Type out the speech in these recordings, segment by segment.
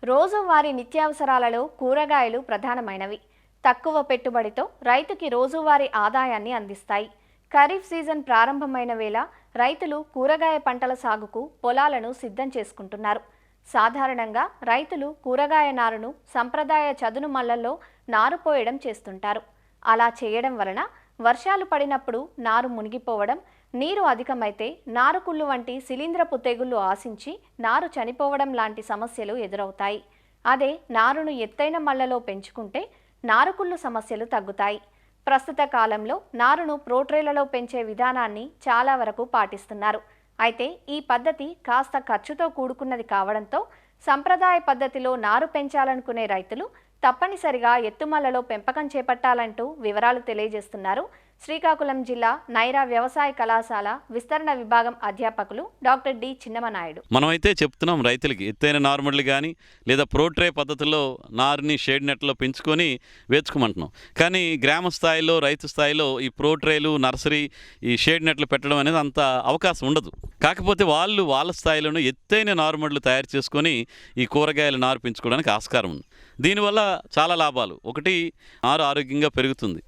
రోజువారీ నిత్యావసరాలలో కూరగాయలు ప్రధానమైనవి. తక్కువ పెట్టుబడితో రైతుకి రోజువారీ ఆదాయాన్ని అందిస్తాయి. ఖరీఫ్ సీజన్ ప్రారంభమైన వేళ రైతులు కూరగాయ పంటల సాగుకు పొలాలను సిద్ధం చేసుకుంటున్నారు. సాధారణంగా రైతులు కూరగాయ నారును సంప్రదాయ చదును మల్లల్లో నారు పోయడం చేస్తుంటారు. అలా చేయడం వలన వర్షాలు పడినప్పుడు నారు మునిగిపోవడం, నీరు అధికమైతే నారుకుళ్ళు వంటి శిలీంధ్రపు తెగుళ్లు ఆశించి నారు చనిపోవడం లాంటి సమస్యలు ఎదురవుతాయి. అదే నారును ఎత్తైన మళ్లలో పెంచుకుంటే నారుకుళ్ళు సమస్యలు తగ్గుతాయి. ప్రస్తుత కాలంలో నారును ప్రోట్రేలలో పెంచే విధానాన్ని చాలా వరకు పాటిస్తున్నారు. అయితే ఈ పద్ధతి కాస్త ఖర్చుతో కూడుకున్నది కావడంతో సంప్రదాయ పద్ధతిలో నారు పెంచాలనుకునే రైతులు తప్పనిసరిగా ఎత్తుమల్లలో పెంపకం చేపట్టాలంటూ వివరాలు తెలియజేస్తున్నారు శ్రీకాకుళం జిల్లా నైరా వ్యవసాయ కళాశాల విస్తరణ విభాగం అధ్యాపకులు డాక్టర్ డి చిన్నమనాయుడు. మనమైతే చెప్తున్నాం రైతులకి ఎత్తైన నార్మల్లు కానీ లేదా ప్రోట్రే పద్ధతిలో నారుని షేడ్ నెట్లో పెంచుకొని వేచుకోమంటున్నాం. కానీ గ్రామ స్థాయిలో రైతు స్థాయిలో ఈ ప్రోట్రేలు నర్సరీ ఈ షేడ్ నెట్లు పెట్టడం అనేది అంత అవకాశం ఉండదు. కాకపోతే వాళ్ళ స్థాయిలోనూ ఎత్తైన నారుమడులు తయారు చేసుకొని ఈ కూరగాయల నారు పెంచుకోవడానికి ఆస్కారం ఉంది. దీనివల్ల చాలా లాభాలు. ఒకటి, నారు ఆరోగ్యంగా పెరుగుతుంది.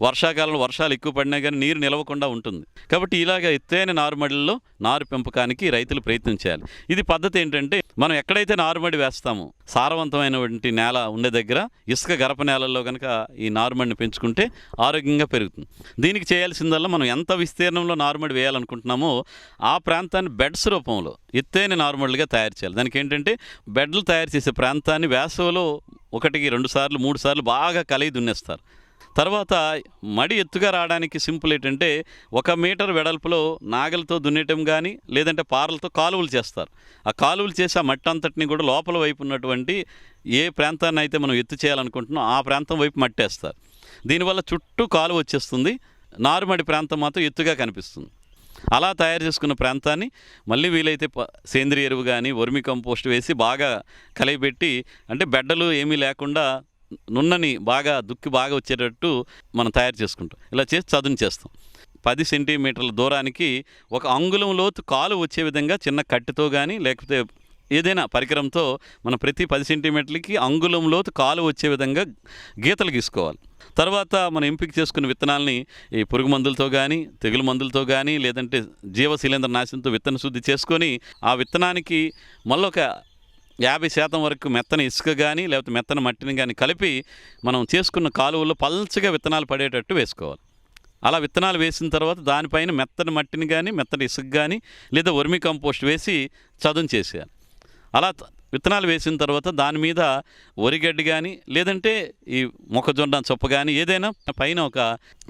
వర్షాకాలంలో వర్షాలు ఎక్కువ పడినా కానీ నీరు నిలవకుండా ఉంటుంది. కాబట్టి ఇలాగ ఎత్తైన నారుమడిలో నారు పెంపకానికి రైతులు ప్రయత్నం చేయాలి. ఇది పద్ధతి ఏంటంటే, మనం ఎక్కడైతే నారుమడి వేస్తామో సారవంతమైనటువంటి నేల ఉండే దగ్గర ఇసుక గరప నేలల్లో కనుక ఈ నారుమడిని పెంచుకుంటే ఆరోగ్యంగా పెరుగుతుంది. దీనికి చేయాల్సిందల్లా మనం ఎంత విస్తీర్ణంలో నారుమడి వేయాలనుకుంటున్నామో ఆ ప్రాంతాన్ని బెడ్స్ రూపంలో ఎత్తైన నారుమడులుగా తయారు చేయాలి. దానికి ఏంటంటే, బెడ్లు తయారు చేసే ప్రాంతాన్ని వేసవిలో 1, 2 సార్లు 3 సార్లు బాగా కలిగి దున్నేస్తారు. తర్వాత మడి ఎత్తుగా రావడానికి సింపుల్ ఏంటంటే, 1 మీటర్ వెడల్పులో నాగలతో దున్నేయటం కానీ లేదంటే పారలతో కాలువలు చేస్తారు. ఆ కాలువలు చేసి ఆ మట్టి అంతటిని కూడా లోపల వైపు ఉన్నటువంటి ఏ ప్రాంతాన్ని అయితే మనం ఎత్తు చేయాలనుకుంటున్నాం ఆ ప్రాంతం వైపు మట్టేస్తారు. దీనివల్ల చుట్టూ కాలువ వచ్చేస్తుంది. నారుమడి ప్రాంతం మాత్రం ఎత్తుగా కనిపిస్తుంది. అలా తయారు చేసుకున్న ప్రాంతాన్ని మళ్ళీ వీలైతే సేంద్రియ ఎరువు కానీ వర్మి కంపోస్ట్ వేసి బాగా కలిగిపెట్టి, అంటే బెడ్డలు ఏమీ లేకుండా నున్నని బాగా దుక్కి బాగా వచ్చేటట్టు మనం తయారు చేసుకుంటాం. ఇలా చేసి చదును చేస్తాం. 10 సెంటీమీటర్ల దూరానికి 1 అంగుళం లోతు కాలు వచ్చే విధంగా చిన్న కట్టెతో కానీ లేకపోతే ఏదైనా పరికరంతో మనం ప్రతి 10 సెంటీమీటర్లకి అంగుళం లోతు కాలు వచ్చే విధంగా గీతలు గీసుకోవాలి. తర్వాత మనం ఎంపిక చేసుకున్న విత్తనాలని ఈ పురుగు మందులతో కానీ తెగులు మందులతో కానీ లేదంటే జీవశిలీంద్ర నాశనంతో విత్తన శుద్ధి చేసుకొని ఆ విత్తనానికి మళ్ళొక 50% వరకు మెత్తని ఇసుక కానీ లేకపోతే మెత్తని మట్టిని కానీ కలిపి మనం చేసుకున్న కాలువల్లో పల్చగా విత్తనాలు పడేటట్టు వేసుకోవాలి. అలా విత్తనాలు వేసిన తర్వాత దానిపైన మెత్తని మట్టిని కానీ మెత్తని ఇసుక కానీ లేదా వర్మి కంపోస్ట్ వేసి చదును చేసేయాలి. అలా విత్తనాలు వేసిన తర్వాత దాని మీద వరిగడ్డి కానీ లేదంటే ఈ మొక్కజొన్న చొప్ప కానీ ఏదైనా పైన ఒక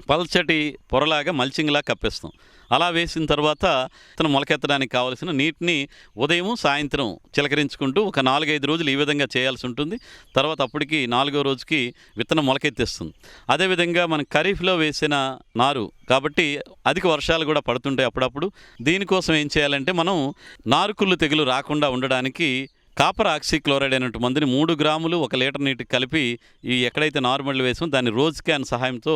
పల్చటి పొరలాగా మల్చింగ్లా కప్పేస్తాం. అలా వేసిన తర్వాత విత్తనం మొలకెత్తడానికి కావలసిన నీటిని ఉదయం సాయంత్రం చిలకరించుకుంటూ ఒక 4-5 రోజులు ఈ విధంగా చేయాల్సి ఉంటుంది. తర్వాత అప్పటికి 4వ రోజుకి విత్తనం మొలకెత్తేస్తుంది. అదేవిధంగా మనం ఖరీఫ్లో వేసిన నారు కాబట్టి అధిక వర్షాలు కూడా పడుతుంటాయి అప్పుడప్పుడు. దీనికోసం ఏం చేయాలంటే, మనం నారుకుళ్ళు తెగులు రాకుండా ఉండడానికి కాపర్ ఆక్సీక్లోరైడ్ అనేటువంటి మందుని 3 గ్రాములు 1 లీటర్ నీటికి కలిపి ఈ ఎక్కడైతే నారుమడులు వేసామో దాన్ని రోజ్ క్యాన్ సహాయంతో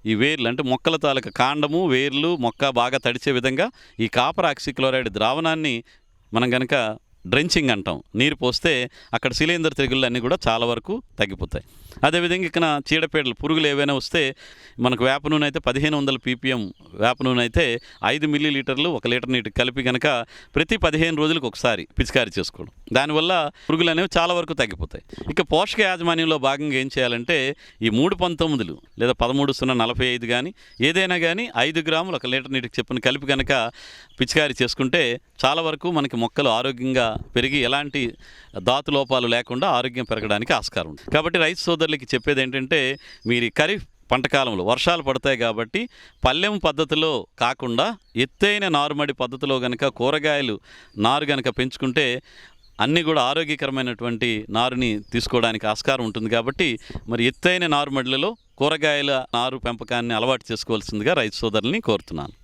ఈ వేర్లు అంటే మొక్కల తాలూకా కాండము వేర్లు మొక్క బాగా తడిచే విధంగా ఈ కాపర్ ఆక్సీక్లోరైడ్ ద్రావణాన్ని మనం కనుక డ్రెంచింగ్ అంటాం, నీరు పోస్తే అక్కడ శిలీంధ్ర తెగుళ్ళు అన్నీ కూడా చాలా వరకు తగ్గిపోతాయి. అదేవిధంగా ఇక్కడ చీడపీడలు పురుగులు ఏవైనా వస్తే మనకు వేప నూనె అయితే 1500 ppm వేప నూనె అయితే 5 మిల్లీలీటర్లు 1 లీటర్ నీటికి కలిపి కనుక ప్రతి 15 రోజులకు ఒకసారి పిచికారీ చేసుకోవడం, దానివల్ల పురుగులు అనేవి చాలా వరకు తగ్గిపోతాయి. ఇక పోషక యాజమాన్యంలో భాగంగా ఏం చేయాలంటే, ఈ 319 లేదా 13-0-45 కానీ ఏదైనా కానీ 5 గ్రాములు 1 లీటర్ నీటికి చెప్పుని కలిపి కనుక పిచికారీ చేసుకుంటే చాలా వరకు మనకి మొక్కలు ఆరోగ్యంగా పెరిగి ఎలాంటి ధాతు లోపాలు లేకుండా ఆరోగ్యం పెరగడానికి ఆస్కారం ఉంది. కాబట్టి రైతు సోదరులకి చెప్పేది ఏంటంటే, మీరు ఖరీఫ్ పంటకాలంలో వర్షాలు పడతాయి కాబట్టి పల్లెం పద్ధతిలో కాకుండా ఎత్తైన నారుమడి పద్ధతిలో కనుక కూరగాయలు నారు కనుక పెంచుకుంటే అన్నీ కూడా ఆరోగ్యకరమైనటువంటి నారుని తీసుకోవడానికి ఆస్కారం ఉంటుంది. కాబట్టి మరి ఎత్తైన నారుమడిలలో కూరగాయల నారు పెంపకాన్ని అలవాటు చేసుకోవాల్సిందిగా రైతు సోదరుల్ని కోరుతున్నాను.